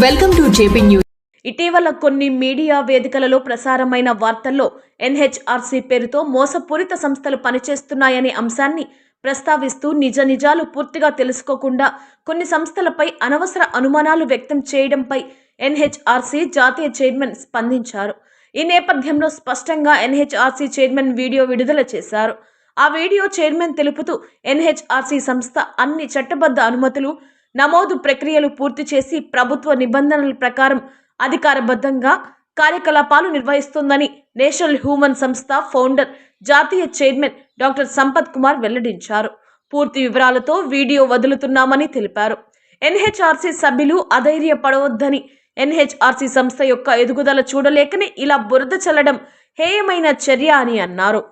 Welcome to JP news. ఇటీవల కొన్ని media వేదికలలో ప్రసారమైన వార్తల్లో ఎన్హెచ్ఆర్సీ పేరుతో మోసపూరిత సంస్థలు పనిచేస్తున్నాయనే అంశాన్ని ప్రస్తావిస్తూ నిజాలు పూర్తిగా తెలుసుకోకుండా కొన్ని సంస్థలపై అనవసర అనుమానాలు వ్యక్తం చేయడంపై ఎన్హెచ్ఆర్సీ జాతీయ చైర్మన్ స్పందించారు. ఈ నేపథ్యంలో స్పష్టంగా ఎన్హెచ్ఆర్సీ చైర్మన్ వీడియో విడుదల చేశారు. ఆ వీడియో చైర్మన్ తెలుపుతూ ఎన్హెచ్ఆర్సీ సంస్థ అన్ని చట్టబద్ధ అనుమతులు, నమోదు ప్రక్రియలు పూర్తి చేసి ప్రభుత్వ నిబంధనల ప్రకారం అధికారబద్ధంగా కార్యకలాపాలు నిర్వహిస్తుందని నేషనల్ హ్యూమన్ సంస్థ ఫౌండర్, జాతీయ చైర్మన్ డాక్టర్ సంపత్ కుమార్ వెల్లడించారు. పూర్తి వివరాలతో వీడియో వదులుతున్నామని తెలిపారు. ఎన్హెచ్ఆర్సీ సభ్యులు అధైర్యపడవద్దని, ఎన్హెచ్ఆర్సీ సంస్థ యొక్క ఎదుగుదల చూడలేకనే ఇలా బురద చల్లడం హేయమైన చర్య అని అన్నారు.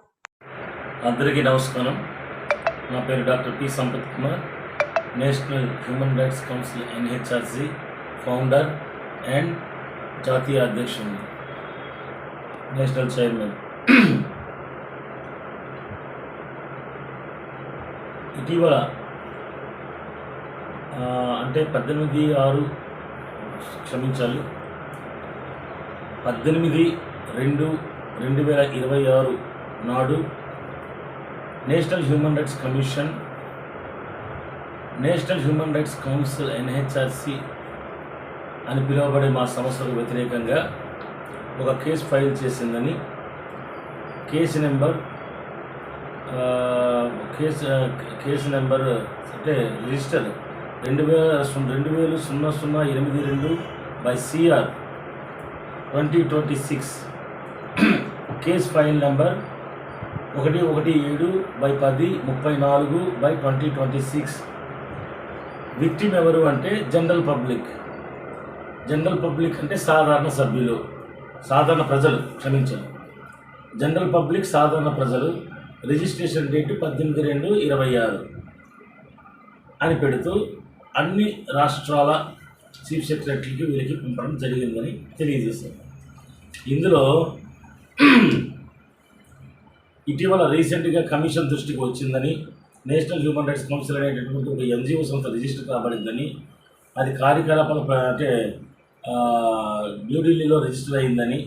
అందరికీ నమస్కారం. నా పేరు doctor P Sampath Kumar, national human rights council NHRC founder and జాతీయ అధ్యక్షుడు, నేషనల్ చైర్మన్. ఇటీవల అంటే 18/2/2026 నాడు national human rights commission, national human rights council NHRC అని పిలువబడే మా సంస్థకు వ్యతిరేకంగా ఒక కేసు ఫైల్ చేసిందని, కేసు నెంబర్ అంటే register 2000/0082/CR 2026, case file number 117/10/34/2026. Victim ఎవరు అంటే జనరల్ పబ్లిక్ అంటే సాధారణ సభ్యులు, సాధారణ ప్రజలు, క్షమించాలి, జనరల్ పబ్లిక్, సాధారణ ప్రజలు. రిజిస్ట్రేషన్ డేట్ 18/2/26 అని పెడుతూ అన్ని రాష్ట్రాల చీఫ్ సెక్రటరీకి వీరికి పంపడం జరిగిందని తెలియజేశారు. ఇందులో ఇటీవల రీసెంట్గా కమిషన్ దృష్టికి వచ్చిందని, నేషనల్ హ్యూమన్ రైట్స్ కౌన్సిల్ అనేటటువంటి ఒక NGO సంస్థ రిజిస్టర్ కాబడిందని, అది కార్యకలాపాలు అంటే న్యూఢిల్లీలో రిజిస్టర్ అయిందని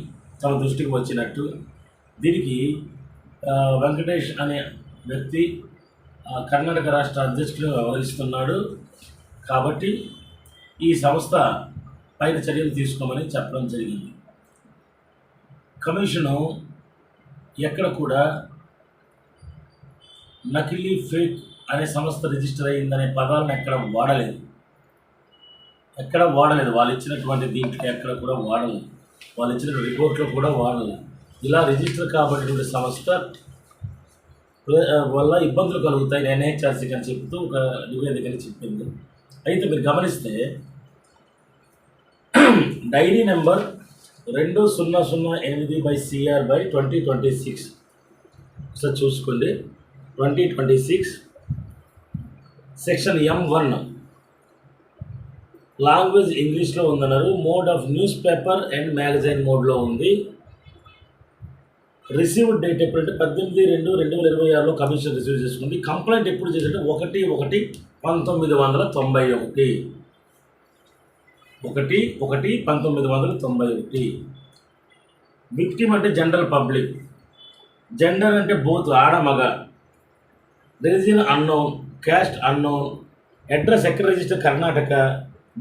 తమ దృష్టికి వచ్చినట్టు, దీనికి వెంకటేష్ అనే వ్యక్తి కర్ణాటక రాష్ట్ర అధ్యక్షుడిగా వ్యవహరిస్తున్నాడు. కాబట్టి ఈ సంస్థ పైన చర్యలు తీసుకోమని చెప్పడం జరిగింది. కమిషను ఎక్కడ కూడా నకిలీ, ఫేక్ అనే సంస్థ రిజిస్టర్ అయ్యిందనే పదాలను ఎక్కడ వాడలేదు. వాళ్ళు ఇచ్చినటువంటి దీంట్లో ఎక్కడ కూడా వాడలేదు. వాళ్ళు ఇచ్చిన రిపోర్ట్లో కూడా వాడలేదు. ఇలా రిజిస్టర్ కాబట్టిన సంస్థ వల్ల ఇబ్బందులు కలుగుతాయి ఎన్హెచ్ఆర్సీకి అని చెప్తూ ఒక నివేదికని చెప్పింది. అయితే మీరు గమనిస్తే డైరీ నెంబర్ 2008/CR/2026 ఒకసారి చూసుకోండి. 2026 సెక్షన్ M1 లాంగ్వేజ్ ఇంగ్లీష్లో ఉందన్నారు. Mode of newspaper and magazine మోడ్లో ఉంది. రిసీవ్డ్ డేట్ ఎప్పుడంటే 18/2/2026లో కమిషన్ రిసీవ్ చేసుకుంది. కంప్లైంట్ ఎప్పుడు చేసింటే 1/1/1991. 1/1/1991. విక్టిమ్ అంటే జనరల్ పబ్లిక్, జెండర్ అంటే బోత్ ఆడ మగ, religion unknown, caste unknown, address ఎక్కడ register Karnataka,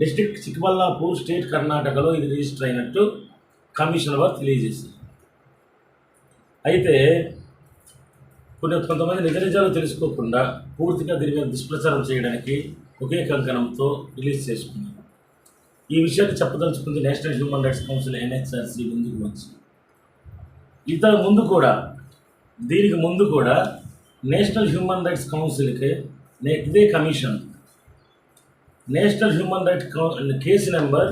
district Chikkaballapur, state కర్ణాటకలో ఇది రిజిస్టర్ అయినట్టు కమిషన్ వారు తెలియజేశారు. అయితే కొంతమంది నిజాలు తెలుసుకోకుండా పూర్తిగా దీని మీద దుష్ప్రచారం చేయడానికి ఒకే కంకణంతో రిలీజ్ చేసుకున్నారు. ఈ విషయాన్ని చెప్పదలుచుకుంది national human rights council NHRC ముందుకు వచ్చి, దీనికి ముందు కూడా నేషనల్ హ్యూమన్ రైట్స్ కౌన్సిల్కి ఇదే commission national human rights case number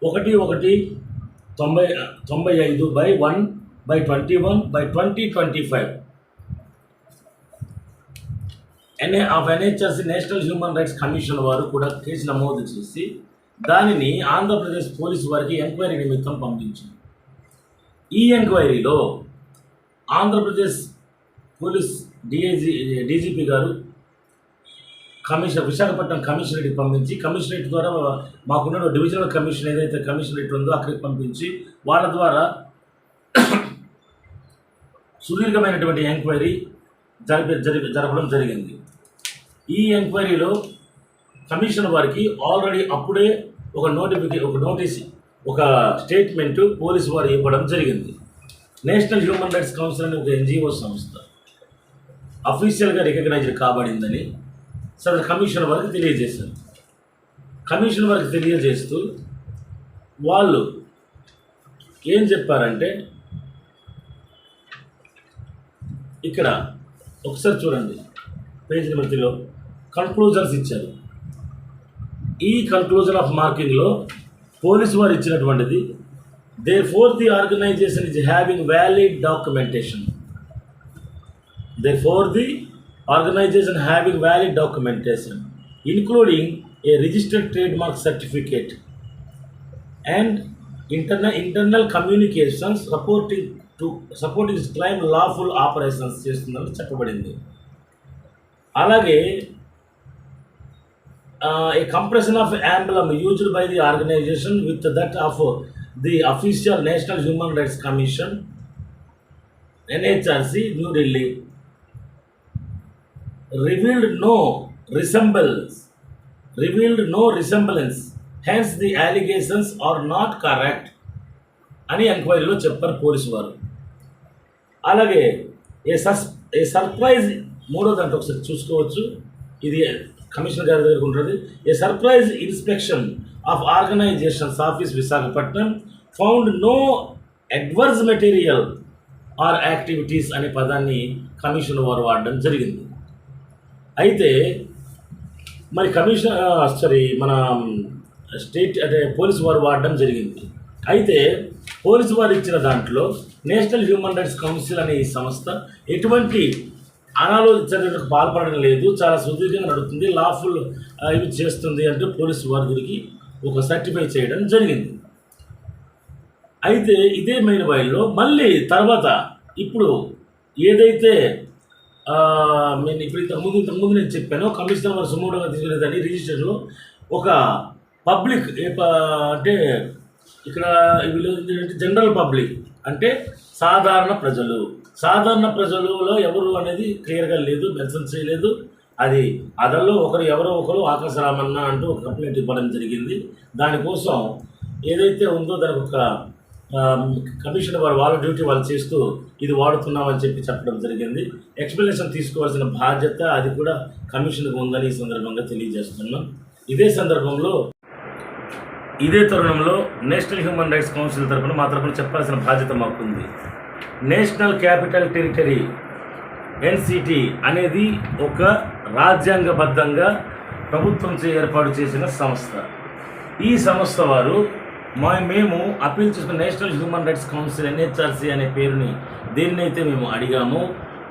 11/95/1/21/2025 NHRC national human rights commission వారు కూడా కేసు నమోదు చేసి దానిని ఆంధ్రప్రదేశ్ పోలీసు వారికి ఎంక్వైరీ నిమిత్తం పంపించారు. ఈ ఎంక్వైరీలో ఆంధ్రప్రదేశ్ పోలీస్ DGP గారు విశాఖపట్నం కమిషనరేట్కి పంపించి కమిషనరేట్ ద్వారా మాకున్న డివిజనల్ కమిషన్ ఏదైతే కమిషనరేట్ ఉందో అక్కడికి పంపించి వాళ్ళ ద్వారా సుదీర్ఘమైనటువంటి ఎంక్వైరీ జరపడం జరిగింది. ఈ ఎంక్వైరీలో కమిషన్ వారికి ఆల్రెడీ అప్పుడే ఒక నోటీస్ ఒక స్టేట్మెంట్ పోలీసు వారు ఇవ్వడం జరిగింది. నేషనల్ హ్యూమన్ రైట్స్ కౌన్సిల్ అనే ఒక ఎన్జిఓ సంస్థ అఫీషియల్గా రికగ్నైజ్డ్ కాబడిందని సదరు కమిషన్ వారికి తెలియజేశారు. కమిషన్ వారికి తెలియజేస్తూ వాళ్ళు ఏం చెప్పారంటే, ఇక్కడ ఒకసారి చూడండి, పేజ్ నెంబర్ 3లో కన్క్లూజన్స్ ఇచ్చారు. ఈ కన్క్లూజన్ ఆఫ్ మార్కింగ్లో పోలీసు వారు ఇచ్చినటువంటిది, therefore the organization is having valid documentation. Therefore the organization having valid documentation, including a registered trademark certificate and internal communications supporting its claim lawful operations చేస్తుందని చెప్పబడింది. అలాగే a compression of emblem used by the organization with that of the official National Human Rights Commission NHRC New Delhi revealed no resemblance, hence the allegations are not correct అని ఎంక్వైరీలో చెప్పారు police వారు. అలాగే a surprise, మూడో దాంట్లో ఒకసారి చూసుకోవచ్చు, ఇది కమిషనర్ గారి దగ్గర ఉంటుంది. A surprise inspection of organisations office Visakhapatnam found no adverse material or activities అనే పదాన్ని కమిషన్ వారు వాడడం జరిగింది. అయితే మరి మన స్టేట్ అంటే పోలీసు వారు వాడడం జరిగింది. అయితే పోలీసు వారు ఇచ్చిన దాంట్లో నేషనల్ హ్యూమన్ రైట్స్ కౌన్సిల్ అనే ఈ సంస్థ ఎటువంటి అనాలోచిత చర్యలకు పాల్పడడం లేదు, చాలా సుదీర్ఘంగా నడుస్తుంది, లాఫుల్ ఇవి చేస్తుంది అంటూ పోలీసు వారి గురికి ఒక సర్టిఫై చేయడం జరిగింది. అయితే ఇదే మెయిన్ వైల్లో మళ్ళీ తర్వాత ఇప్పుడు ఏదైతే నేను ఇంతకుముందు నేను చెప్పాను, కమిషనర్ వారు సుమోటోగా తీసుకునేదాన్ని రిజిస్టర్లో ఒక పబ్లిక్ అంటే ఇక్కడ జనరల్ పబ్లిక్ అంటే సాధారణ ప్రజలలో ఎవరు అనేది క్లియర్గా లేదు, మెన్షన్ చేయలేదు. అది అదల్లో ఎవరో ఒకరు ఆకాశరామన్న అంటూ ఒక కంప్లైంట్ ఇవ్వడం జరిగింది. దానికోసం ఏదైతే ఉందో దానికి ఒక కమిషన్ వారు వాళ్ళ డ్యూటీ వాళ్ళు చేస్తూ ఇది వాడుతున్నామని చెప్పడం జరిగింది. ఎక్స్ప్లెనేషన్ తీసుకోవాల్సిన బాధ్యత అది కూడా కమిషన్కి ఉందని ఈ సందర్భంగా తెలియజేస్తున్నాం. ఇదే తరుణంలో నేషనల్ హ్యూమన్ రైట్స్ కౌన్సిల్ తరఫున మా తరఫున చెప్పాల్సిన బాధ్యత మాకుంది. నేషనల్ క్యాపిటల్ టెరిటరీ ఎన్సిటి అనేది ఒక రాజ్యాంగబద్ధంగా ప్రభుత్వంచే ఏర్పాటు చేసిన సంస్థ. ఈ సంస్థ వారు మేము అప్పీల్ చేసుకున్న national human rights council NHRC అనే పేరుని దేన్నైతే మేము అడిగామో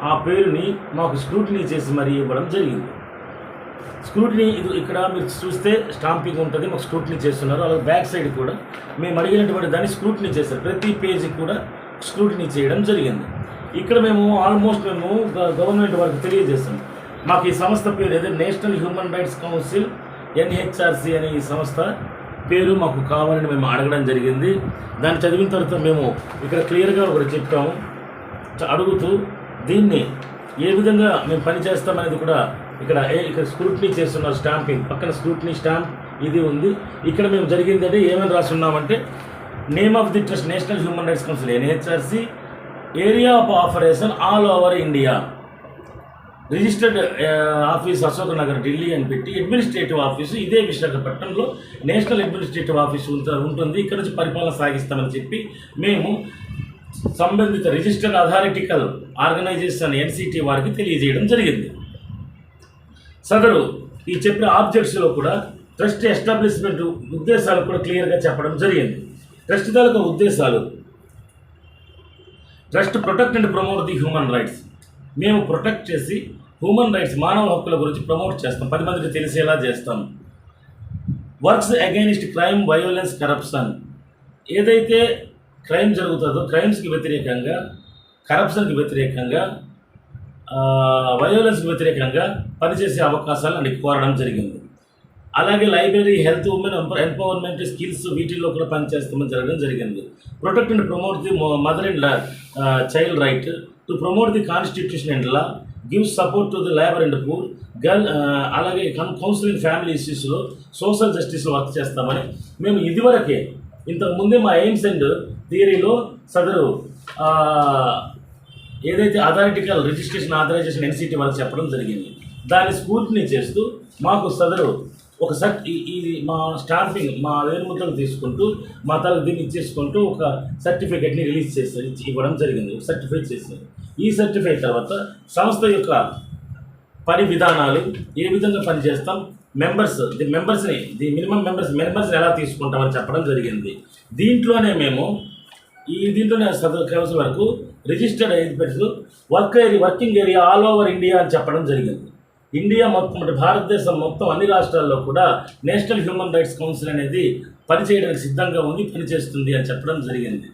ఆ పేరుని మాకు స్క్రూటినీ చేసి మరీ ఇవ్వడం జరిగింది. స్క్రూటినీ ఇక్కడ మీరు చూస్తే స్టాంపింగ్ ఉంటుంది, మాకు స్క్రూటినీ చేస్తున్నారు. అలాగే బ్యాక్ సైడ్ కూడా మేము అడిగినటువంటి దాన్ని స్క్రూటినీ చేశారు, ప్రతి పేజీ కూడా స్క్రూటినీ చేయడం జరిగింది. ఇక్కడ మేము ఆల్మోస్ట్ గవర్నమెంట్ వారికి తెలియజేస్తాం, మాకు ఈ సంస్థ పేరు ఏదైతే national human rights council NHRC అనే ఈ సంస్థ పేరు మాకు కావాలని మేము అడగడం జరిగింది. దాన్ని చదివిన తర్వాత మేము ఇక్కడ క్లియర్గా ఒకటి చెప్పాము, అడుగుతూ దీన్ని ఏ విధంగా మేము పనిచేస్తామనేది కూడా ఇక్కడ స్క్రూటినీ చేస్తున్నారు. స్టాంపింగ్ పక్కన స్క్రూటినీ స్టాంప్ ఇది ఉంది. ఇక్కడ మేము జరిగింది అంటే ఏమని రాస్తున్నామంటే, name of the trust national human rights council NHRC, area of operation all over India, registered office Ashok Nagar Delhi అని పెట్టి, అడ్మినిస్ట్రేటివ్ ఆఫీసు ఇదే విశాఖపట్నంలో నేషనల్ అడ్మినిస్ట్రేటివ్ ఆఫీసు ఉంటుంది, ఇక్కడ నుంచి పరిపాలన సాగిస్తామని చెప్పి మేము సంబంధిత రిజిస్టర్డ్ అథారిటికల్ ఆర్గనైజేషన్ ఎన్సిటి వారికి తెలియజేయడం జరిగింది. సదరు ఈ చెప్పిన ఆబ్జెక్ట్స్లో కూడా ట్రస్ట్ ఎస్టాబ్లిష్మెంట్ ఉద్దేశాలు కూడా క్లియర్గా చెప్పడం జరిగింది. ట్రస్ట్ తాలూకా ఉద్దేశాలు, trust protect and promote the human rights, మేము ప్రొటెక్ట్ చేసి హ్యూమన్ రైట్స్ మానవ హక్కుల గురించి ప్రమోట్ చేస్తాం, 10 మందికి తెలిసేలా చేస్తాం. Works against crime, violence, corruption, ఏదైతే క్రైమ్ జరుగుతుందో క్రైమ్స్కి వ్యతిరేకంగా, కరప్షన్కి వ్యతిరేకంగా వయోలెన్స్కి వ్యతిరేకంగా పనిచేసే అవకాశాలు అని కోరడం జరిగింది. అలాగే library, health, women empowerment, skills వీటిల్లో కూడా పనిచేస్తామని జరగడం జరిగింది. Protect and promote the mother and child right, to promote the constitution and law, give support to the labour and poor, అలాగే కౌన్సిలింగ్ ఫ్యామిలీ ఇష్యూస్లో, సోషల్ జస్టిస్లో వర్క్ చేస్తామని మేము ఇదివరకే ఇంతకుముందే మా ఎయిమ్స్ అండ్ థియరీలో సదరు ఏదైతే అథారిటికల్ రిజిస్ట్రేషన్ ఆథరైజేషన్ ఎన్సిటీ వరకు చెప్పడం జరిగింది. దాన్ని స్ఫూర్తిని చేస్తూ మాకు సదరు ఒక ఇది మా స్టాంపింగ్, మా వేరుముద్రలు తీసుకుంటూ మా తలకు దీన్ని ఇచ్చేసుకుంటూ ఒక సర్టిఫికేట్ని రిలీజ్ చేస్తారు, ఇవ్వడం జరిగింది. సర్టిఫై చేశారు. ఈ సర్టిఫై తర్వాత సంస్థ యొక్క పని విధానాలు, ఏ విధంగా పనిచేస్తాం, ది మినిమం మెంబర్స్ని ఎలా తీసుకుంటామని చెప్పడం జరిగింది. దీంట్లోనే మేము కౌన్సిల్ వరకు రిజిస్టర్డ్ ఎయిడ్పెట్స్ working area all over India అని చెప్పడం జరిగింది. ఇండియా మొత్తం అంటే భారతదేశం మొత్తం అన్ని రాష్ట్రాల్లో కూడా నేషనల్ హ్యూమన్ రైట్స్ కౌన్సిల్ అనేది పనిచేయడానికి సిద్ధంగా ఉంది, పనిచేస్తుంది అని చెప్పడం జరిగింది.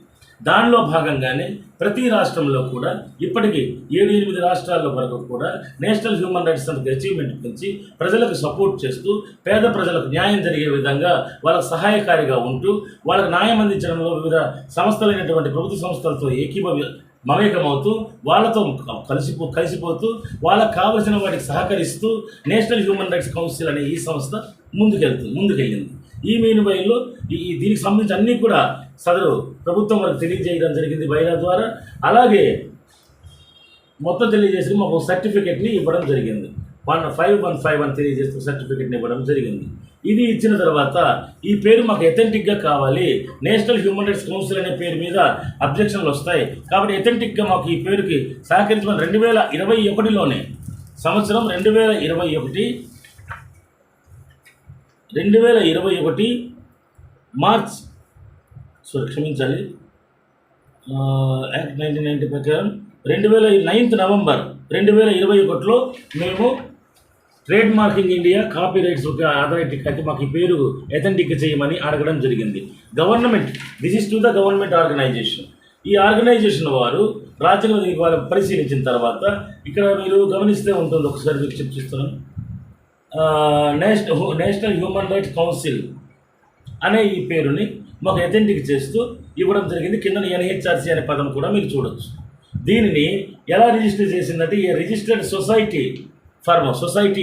దానిలో భాగంగానే ప్రతి రాష్ట్రంలో కూడా ఇప్పటికీ 7-8 రాష్ట్రాల్లో వరకు కూడా national human rights centre achievement పెంచి ప్రజలకు సపోర్ట్ చేస్తూ పేద ప్రజలకు న్యాయం జరిగే విధంగా వాళ్ళకు సహాయకారిగా ఉంటూ వాళ్ళకు న్యాయం అందించడంలో వివిధ సంస్థలైనటువంటి ప్రభుత్వ సంస్థలతో మమేకమవుతూ వాళ్ళతో కలిసిపోతూ వాళ్ళకు కావలసిన వాటికి సహకరిస్తూ నేషనల్ హ్యూమన్ రైట్స్ కౌన్సిల్ అనే ఈ సంస్థ ముందుకెళ్ళింది. ఈ మీనుబైలో దీనికి సంబంధించి అన్నీ కూడా సదరు ప్రభుత్వం వరకు తెలియజేయడం జరిగింది బైరా ద్వారా. అలాగే మొత్తం తెలియజేసి మాకు సర్టిఫికేట్ని ఇవ్వడం జరిగింది. 1515 అని తెలియజేస్తూ సర్టిఫికేట్ని ఇవ్వడం జరిగింది. ఇది ఇచ్చిన తర్వాత ఈ పేరు మాకు ఎథెంటిక్గా కావాలి, నేషనల్ హ్యూమన్ రైట్స్ కౌన్సిల్ అనే పేరు మీద అబ్జెక్షన్లు వస్తాయి కాబట్టి ఎథెంటిక్గా మాకు ఈ పేరుకి సహకరించమని 2021లోనే సంవత్సరం 2021 మార్చ్ క్షమించాలి యాక్ట్ 1990 ప్రకారం 9 నవంబర్ 2021లో మేము trade marking India copyrights అథారిటీకి మాకు ఈ పేరు ఎథెంటిక్ చేయమని అడగడం జరిగింది. Government, this is to the government organization. ఈ ఆర్గనైజేషన్ వారు రాజ్యాంగ పరిశీలించిన తర్వాత ఇక్కడ మీరు గమనిస్తే ఉంటుంది, ఒకసారి మీకు చూపిస్తున్నాను. నేషనల్ హ్యూమన్ రైట్స్ కౌన్సిల్ అనే ఈ పేరుని మాకు ఎథెంటిక్ చేస్తూ ఇవ్వడం జరిగింది. కింద NHRC అనే పదం కూడా మీరు చూడవచ్చు. దీనిని ఎలా రిజిస్టర్ చేసిందంటే ఈ రిజిస్టర్డ్ సొసైటీ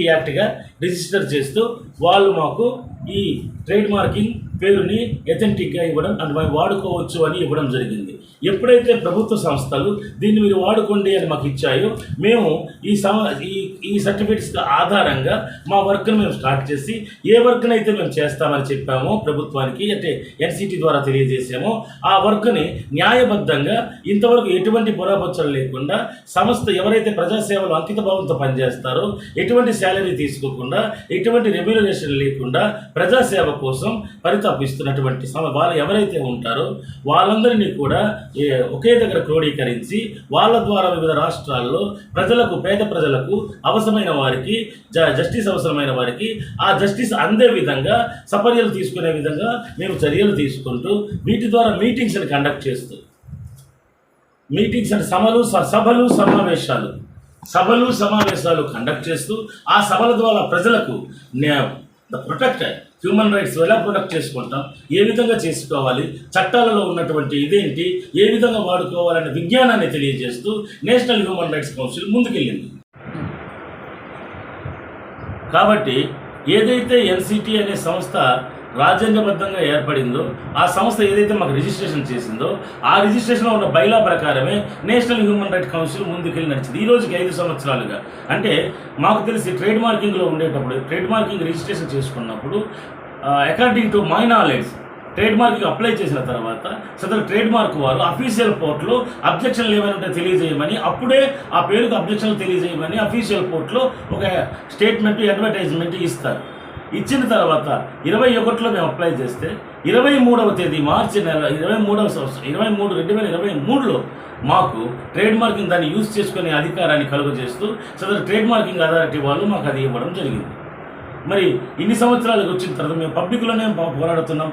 యాక్ట్గా రిజిస్టర్ చేస్తూ వాళ్ళు మాకు ఈ ట్రేడ్ మార్కింగ్ పేరుని ఎథెంటిక్గా ఇవ్వడం అండ్ మేము వాడుకోవచ్చు అని ఇవ్వడం జరిగింది. ఎప్పుడైతే ప్రభుత్వ సంస్థలు దీన్ని మీరు వాడుకోండి అని మాకు ఇచ్చాయో మేము ఈ సర్టిఫికేట్స్ ఆధారంగా మా వర్క్ను మేము స్టార్ట్ చేసి ఏ వర్క్ని అయితే మేము చేస్తామని చెప్పామో ప్రభుత్వానికి అంటే NCT ద్వారా తెలియజేసామో ఆ వర్క్ని న్యాయబద్ధంగా ఇంతవరకు ఎటువంటి పొరాపచ్చలు లేకుండా సంస్థ ఎవరైతే ప్రజాసేవలో అంకితభావంతో పనిచేస్తారో ఎటువంటి శాలరీ తీసుకోకుండా ఎటువంటి రెమ్యూనరేషన్ లేకుండా ప్రజాసేవ కోసం పరితపిస్తున్నటువంటి వాళ్ళు ఎవరైతే ఉంటారో వాళ్ళందరినీ కూడా ఒకే దగ్గర క్రోడీకరించి వాళ్ళ ద్వారా వివిధ రాష్ట్రాల్లో పేద ప్రజలకు అవసరమైన వారికి జస్టిస్ అవసరమైన వారికి ఆ జస్టిస్ అందే విధంగా సపర్యలు తీసుకునే విధంగా మేము చర్యలు తీసుకుంటూ వీటి ద్వారా మీటింగ్స్ని కండక్ట్ చేస్తూ మీటింగ్స్ అంటే సభలు సమావేశాలు కండక్ట్ చేస్తూ ఆ సభల ద్వారా ప్రజలకు ప్రొటెక్ట్ హ్యూమన్ రైట్స్ ఎలా ప్రొటెక్ట్ చేసుకుంటాం, ఏ విధంగా చేసుకోవాలి, చట్టాలలో ఉన్నటువంటి ఇదేంటి, ఏ విధంగా వాడుకోవాలనే విజ్ఞానాన్ని తెలియజేస్తూ నేషనల్ హ్యూమన్ రైట్స్ కౌన్సిల్ ముందుకెళ్ళింది. కాబట్టి ఏదైతే NCT అనే సంస్థ రాజ్యాంగబద్ధంగా ఏర్పడిందో ఆ సంస్థ ఏదైతే మాకు రిజిస్ట్రేషన్ చేసిందో ఆ రిజిస్ట్రేషన్లో ఉన్న బైలా ప్రకారమే నేషనల్ హ్యూమన్ రైట్స్ కౌన్సిల్ ముందుకెళ్ళి నడిచింది. ఈ రోజుకి 5 సంవత్సరాలుగా. అంటే మాకు తెలిసి ట్రేడ్ మార్కింగ్లో ఉండేటప్పుడు ట్రేడ్ మార్కింగ్ రిజిస్ట్రేషన్ చేసుకున్నప్పుడు according to my knowledge trade marking apply చేసిన తర్వాత సదరు ట్రేడ్ మార్క్ వారు అఫీషియల్ పోర్ట్లో అబ్జెక్షన్లు ఏమైనా ఉంటే తెలియజేయమని అప్పుడే ఆ పేరుకు అబ్జెక్షన్లు తెలియజేయమని అఫీషియల్ పోర్ట్లో ఒక స్టేట్మెంట్ అడ్వర్టైజ్మెంట్ ఇస్తారు. ఇచ్చిన తర్వాత 21లో మేము అప్లై చేస్తే 23వ తేదీ మార్చి నెల 2023లో మాకు ట్రేడ్ మార్కింగ్ దాన్ని యూజ్ చేసుకునే అధికారాన్ని కలుగజేస్తూ సదరు ట్రేడ్ మార్కింగ్ అథారిటీ వాళ్ళు మాకు అది ఇవ్వడం జరిగింది. మరి ఇన్ని సంవత్సరాలకు వచ్చిన తర్వాత మేము పబ్లిక్లోనే పోరాడుతున్నాం,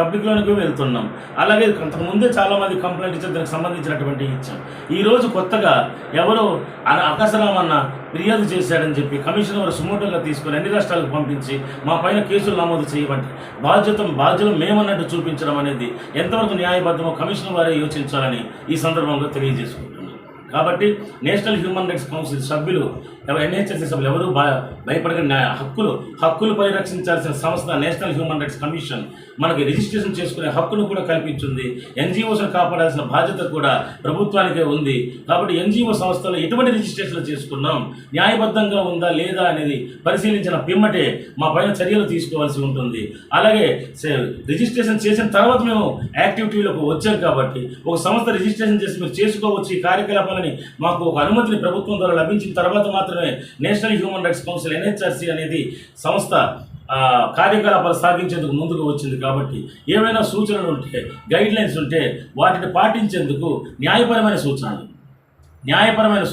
పబ్లిక్లోనికి వెళ్తున్నాం. అలాగే అంతకుముందే చాలామంది కంప్లైంట్ ఇచ్చారు, దానికి సంబంధించినటువంటి ఇచ్చాం. ఈరోజు కొత్తగా ఎవరో అకాశరామన్న ఫిర్యాదు చేశాడని చెప్పి కమిషనర్ వారు సుమోటోగా తీసుకొని అన్ని రాష్ట్రాలకు పంపించి మా పైన కేసులు నమోదు చేయబట్టి బాధ్యులు మేమన్నట్టు చూపించడం అనేది ఎంతవరకు న్యాయబద్ధమో కమిషనర్ వారే యోచించాలని ఈ సందర్భంగా తెలియజేసుకుంటున్నాం. కాబట్టి నేషనల్ హ్యూమన్ రైట్స్ కౌన్సిల్ సభ్యులు ఎన్హెచ్ఆర్సీ సభ్యులు ఎవరు భయపడక హక్కులు పరిరక్షించాల్సిన సంస్థ నేషనల్ హ్యూమన్ రైట్స్ కమిషన్ మనకి రిజిస్ట్రేషన్ చేసుకునే హక్కును కూడా కల్పించింది. ఎన్జిఓస్ను కాపాడాల్సిన బాధ్యత కూడా ప్రభుత్వానికే ఉంది. కాబట్టి ఎన్జిఓ సంస్థలు ఎటువంటి రిజిస్ట్రేషన్లు చేసుకున్నాం, న్యాయబద్ధంగా ఉందా లేదా అనేది పరిశీలించిన పిమ్మటే మా పైన చర్యలు తీసుకోవాల్సి ఉంటుంది. అలాగే రిజిస్ట్రేషన్ చేసిన తర్వాత మేము యాక్టివిటీలోకి వచ్చాం. కాబట్టి ఒక సంస్థ రిజిస్ట్రేషన్ చేసి మీరు చేసుకోవచ్చు ఈ కార్యకలాపాలని మాకు ఒక అనుమతిని ప్రభుత్వం ద్వారా లభించిన తర్వాత మాత్రమే national human rights council NHRC అనేది సంస్థ కార్యకలాపాలు సాగించేందుకు ముందుకు వచ్చింది. కాబట్టి ఏమైనా సూచనలు ఉంటే, గైడ్ లైన్స్ ఉంటే వాటిని పాటించేందుకు న్యాయపరమైన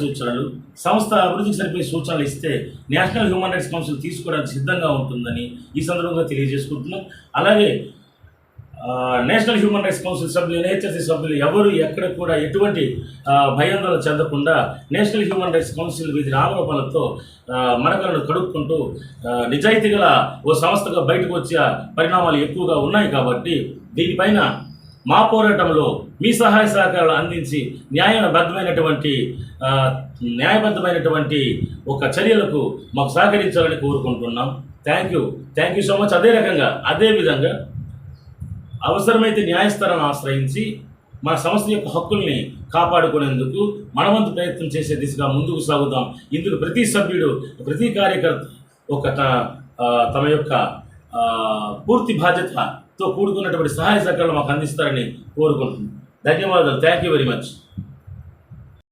సూచనలు సంస్థ అభివృద్ధికి సరిపోయే సూచనలు ఇస్తే నేషనల్ హ్యూమన్ రైట్స్ కౌన్సిల్ తీసుకోవడానికి సిద్ధంగా ఉంటుందని ఈ సందర్భంగా తెలియజేసుకుంటున్నాం. అలాగే నేషనల్ హ్యూమన్ రైట్స్ కౌన్సిల్ సభ్యులు, ఎన్హెచ్ఆర్సీ సభ్యులు ఎవరు ఎక్కడ కూడా ఎటువంటి భయాందోళన చెందకుండా నేషనల్ హ్యూమన్ రైట్స్ కౌన్సిల్ వీధి ఆరోపణలతో మరకలను కడుక్కుంటూ నిజాయితీ గల ఓ సంస్థగా బయటకు వచ్చే పరిణామాలు ఎక్కువగా ఉన్నాయి. కాబట్టి దీనిపైన మా పోరాటంలో మీ సహాయ సహకారాలు అందించి న్యాయబద్ధమైనటువంటి ఒక చర్యలకు మాకు సహకరించాలని కోరుకుంటున్నాం. Thank you so much. అదేవిధంగా అవసరమైతే న్యాయస్థానాన్ని ఆశ్రయించి మన సంస్థ యొక్క హక్కుల్ని కాపాడుకునేందుకు మనవంతు ప్రయత్నం చేసే దిశగా ముందుకు సాగుదాం. ఇందుకు ప్రతి సభ్యుడు, ప్రతి కార్యకర్త తమ యొక్క పూర్తి బాధ్యతతో కూడుకున్నటువంటి సహాయ సహకారాలు మాకు అందిస్తారని కోరుకుంటున్నాం. ధన్యవాదాలు. Thank you very much.